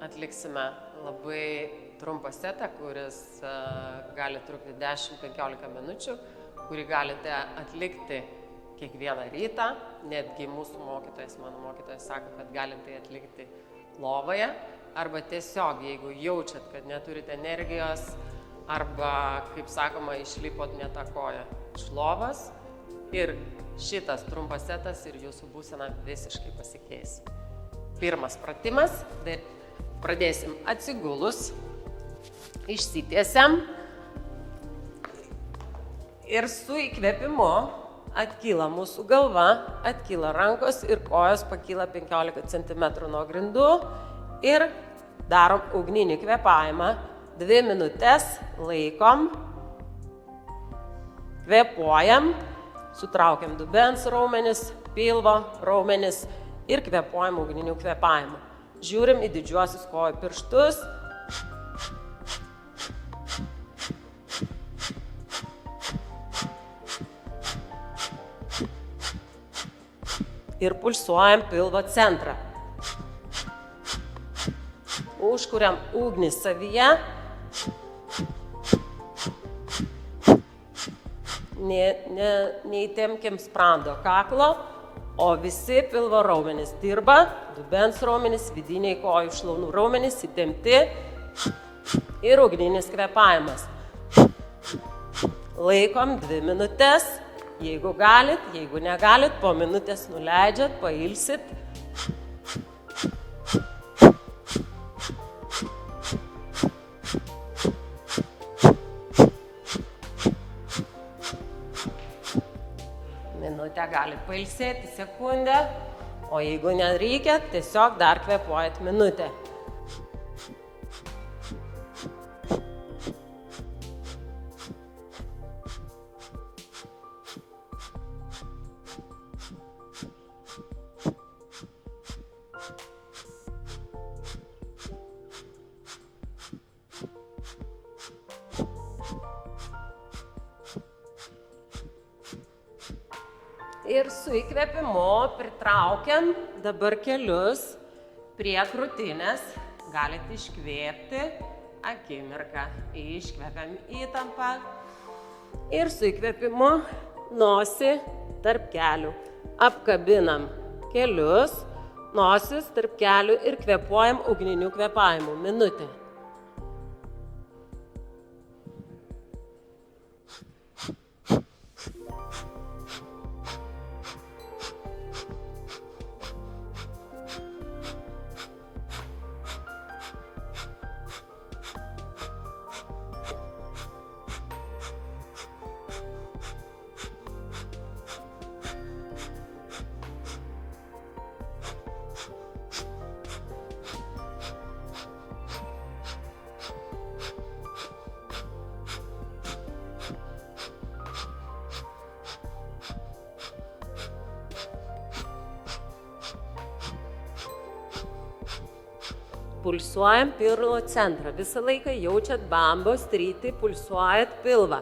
atliksime labai trumpą setą, kuris gali trukti 10-15 minučių, kurį galite atlikti kiekvieną rytą. Netgi mūsų mokytojas, mano mokytojas sako, kad galite atlikti lovoje, arba tiesiog, jeigu jaučiat, kad neturite energijos, arba, kaip sakoma, išlipot ne tą koją iš lovos. Ir šitas trumpas setas ir jūsų būsena visiškai pasikeis. Pirmas pratimas, pradėsim atsigulus, išsitiesiam ir su įkvėpimu atkyla mūsų galva, atkyla rankos ir kojos, pakyla 15 cm nuo grindų ir darom ugninį kvėpavimą. 2 minutės laikom, kvėpuojam, sutraukiam dubens raumenis, pilvo raumenis ir kvėpuojam ugniniu kvėpavimu. Žiūrim į didžiuosius kojų pirštus. Ir pulsuojam pilvo centrą. Užkuriam ugnį savyje. Neįtempkim sprando kaklo, o visi pilvo raumenys dirba, dubens raumenys, vidiniai kojų šlaunų raumenys įtempti ir ugninis kvėpavimas. Laikom 2 minutės, jeigu galit, jeigu negalit, po minutės nuleidžiat, pailsit. Minutę galit pailsėti, sekundę, o jeigu nereikia, tiesiog dar kvėpuojat minutę. Ir su įkvėpimu pritraukiam dabar kelius prie krūtinės. Galite iškvėpti akimirką. Iškvepiam įtampą. Ir su įkvėpimu nosį tarp kelių. Apkabinam kelius, nosis tarp kelių ir kvėpuojam ugniniu kvėpavimu. Minutė. Pulsuojam pilvo centrą. Visą laiką jaučiat bambos sritį, pulsuojat pilvą.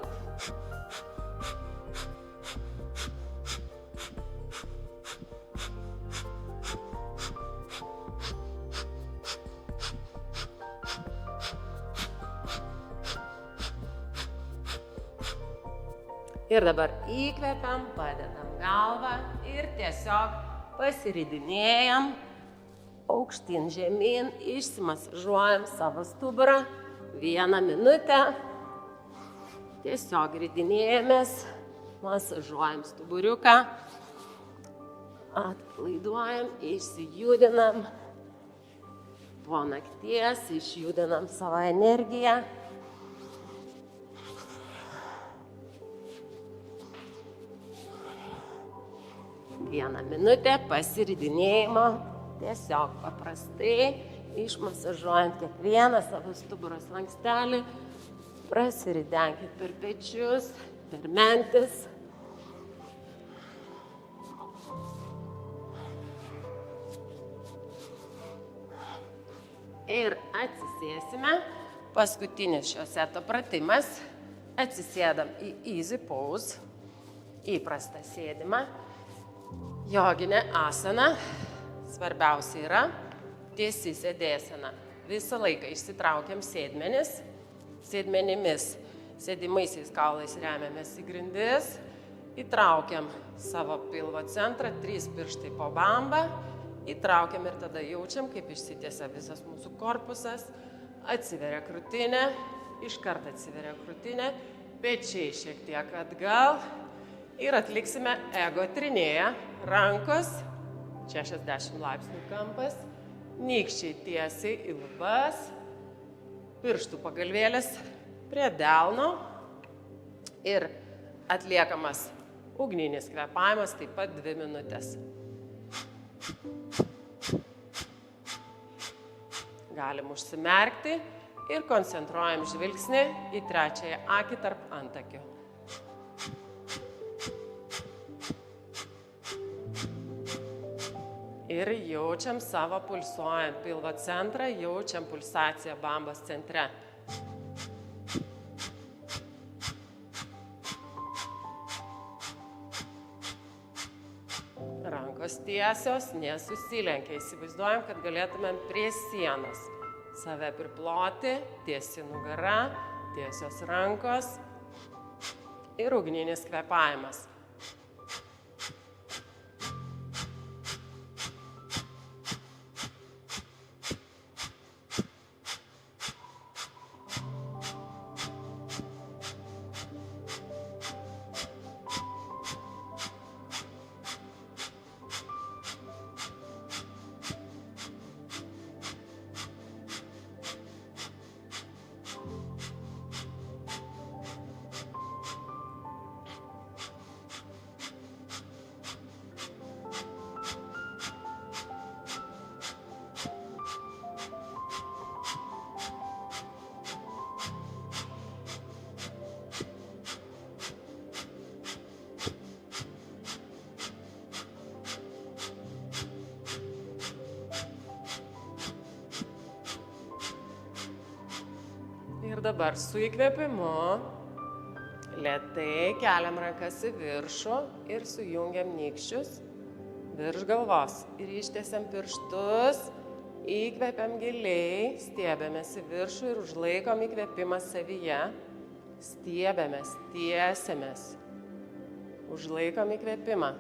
Ir dabar įkvepiam, padedam galvą ir tiesiog pasiridinėjam. Aukštyn žemyn, išsimasažuojam savo stuburą 1 minutę. Tiesiog ridinėjamės, masažuojam stuburiuką, atpalaiduojam, išsijudinam. Po nakties išjudinam savo energiją. Vieną minutę pasiridinėjimo. Tiesiog paprastai išmasažuojant kiekvieną savo stuburo slankstelį, prasiridenkit per pečius, per mentis. Ir atsisėsime. Paskutinis šio seto pratimas. Atsisėdam į easy pose, įprastą sėdimą, joginę asaną. Svarbiausia yra tiesi sėdėsena. visą laiką išsitraukiam sėdmenis, sėdmenimis, sėdimaisiais kaulais remiamės į grindis, įtraukiam savo pilvo centrą, 3 pirštai po bambą, įtraukiam ir tada jaučiam, kaip išsitiesia visas mūsų korpusas, atsiveria krūtinė, iškart atsiveria krūtinė, pečiai šiek tiek atgal ir atliksime ego trinėją, rankos, 60 laipsnių kampas, nykščiai tiesiai į lubas, pirštų pagalvėlės prie delno ir atliekamas ugninis kvėpavimas, taip pat 2 minutės. Galim užsimerkti ir koncentruojam žvilgsnį į trečiąją akį tarp antakių. Ir jaučiam savo pulsuojant pilvo centrą, jaučiam pulsaciją bambos centre. Rankos tiesios, nesusilenkia. Įsivaizduojam, kad galėtumėm prie sienos save priploti, tiesi nugara, tiesios rankos ir ugninis kvėpavimas. Ir dabar su įkvėpimu lėtai keliam rankas į viršų ir sujungiam nykščius virš galvos. Ir ištiesiam pirštus, įkvepiam giliai, stiebiamės į viršų ir užlaikom įkvėpimą savyje. Stiebiamės, tiesiamės, užlaikom įkvėpimą.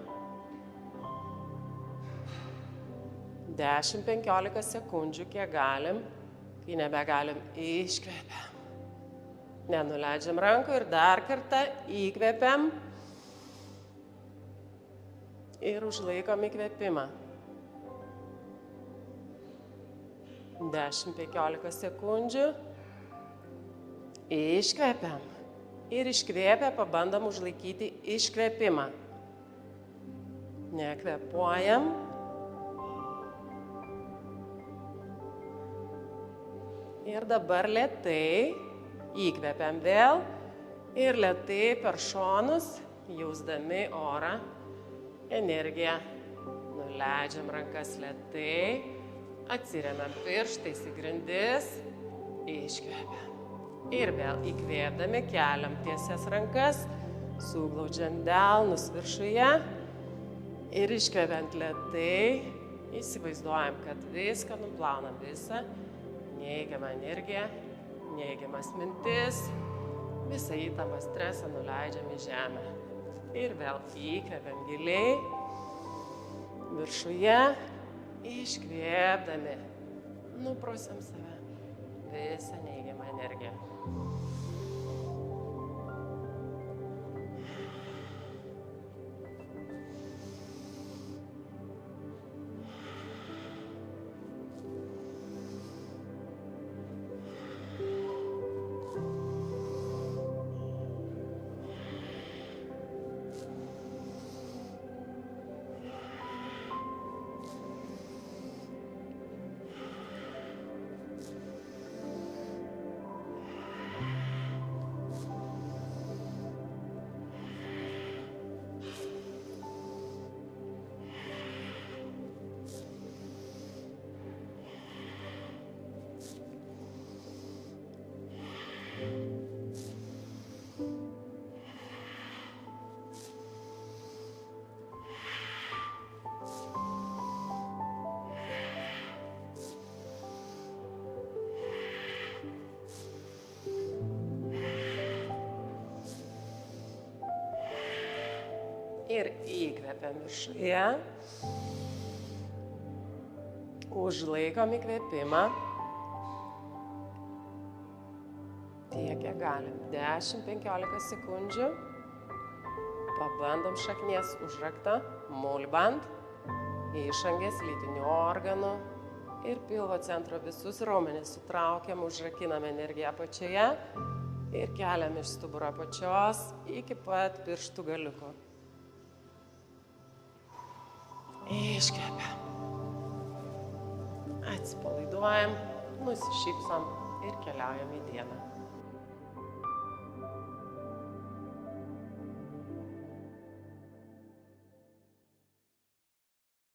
10-15 sekundžių, kiek galim, kai nebegalim, iškvepiam. Nenuleidžiam rankų ir dar kartą įkvepiam ir užlaikom įkvėpimą. 10-15 sekundžių. Iškvepiam. Ir iškvėpę pabandom užlaikyti iškvėpimą. Nekvėpuojam. Ir dabar lėtai įkvepiam vėl ir lėtai per šonus, jausdami orą, energiją. Nuleidžiam rankas lėtai, atsiremiam pirštais į grindis, iškvepiam. Ir vėl įkvėpdami keliam tiesias rankas, suglaudžiant delnus viršuje ir iškvepiant lėtai, įsivaizduojam, kad viską nuplaunam, visą neigiamą energiją, neigiamas mintis, visą įtampą, stresą nuleidžiam į žemę. Ir vėl įkvepiam giliai, viršuje, iškvėpdami, nuprausiam save, visą neigiamą energiją. Ir įkvepiam viršuje. Užlaikom įkvėpimą. Tiek, kiek galim. 10-15 sekundžių. Pabandom šaknies užraktą, mulband, išangės lytinių organų ir pilvo centro visus raumenis sutraukiam, užrakinam energiją apačioje ir keliam iš stuburo apačios iki pat pirštų galiuko. Iškvepiam. Atsipalaiduojam, nusišypsom ir keliaujam į dieną.